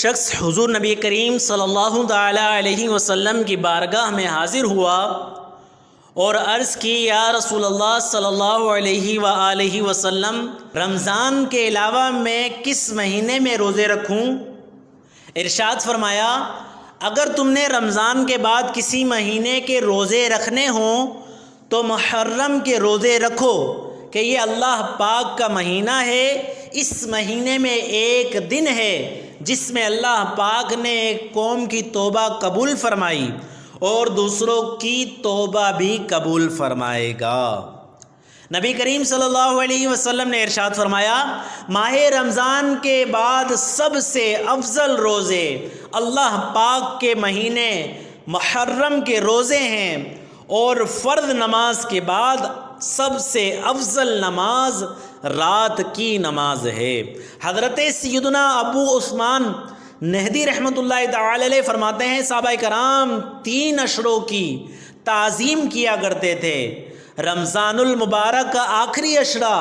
شخص حضور نبی کریم صلی اللہ تعالیٰ علیہ وسلم کی بارگاہ میں حاضر ہوا اور عرض کی یا رسول اللہ صلی اللہ علیہ وآلہ وسلم رمضان کے علاوہ میں کس مہینے میں روزے رکھوں؟ ارشاد فرمایا اگر تم نے رمضان کے بعد کسی مہینے کے روزے رکھنے ہوں تو محرم کے روزے رکھو کہ یہ اللہ پاک کا مہینہ ہے۔ اس مہینے میں ایک دن ہے جس میں اللہ پاک نے ایک قوم کی توبہ قبول فرمائی اور دوسروں کی توبہ بھی قبول فرمائے گا۔ نبی کریم صلی اللہ علیہ وسلم نے ارشاد فرمایا ماہ رمضان کے بعد سب سے افضل روزے اللہ پاک کے مہینے محرم کے روزے ہیں اور فرض نماز کے بعد سب سے افضل نماز رات کی نماز ہے۔ حضرت سیدنا ابو عثمان نہدی رحمۃ اللہ تعالی علیہ فرماتے ہیں صحابہ کرام 3 اشروں کی تعظیم کیا کرتے تھے۔ رمضان المبارک کا آخری اشرہ،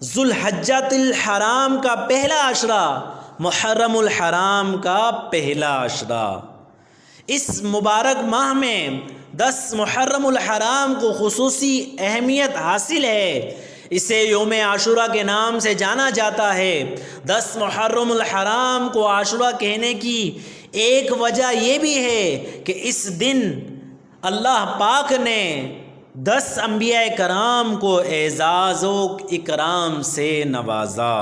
ذوالحجۃ الحرام کا پہلا اشرہ، محرم الحرام کا پہلا اشرہ۔ اس مبارک ماہ میں 10 محرم الحرام کو خصوصی اہمیت حاصل ہے، اسے یوم عاشورہ کے نام سے جانا جاتا ہے۔ 10 محرم الحرام کو عاشورہ کہنے کی ایک وجہ یہ بھی ہے کہ اس دن اللہ پاک نے 10 انبیاء کرام کو اعزاز و اکرام سے نوازا۔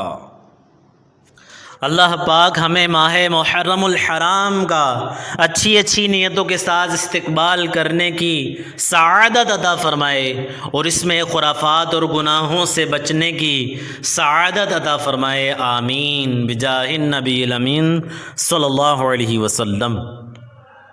اللہ پاک ہمیں ماہ محرم الحرام کا اچھی نیتوں کے ساتھ استقبال کرنے کی سعادت عطا فرمائے اور اس میں خرافات اور گناہوں سے بچنے کی سعادت عطا فرمائے، آمین بجاہ النبی الامین صلی اللہ علیہ وسلم۔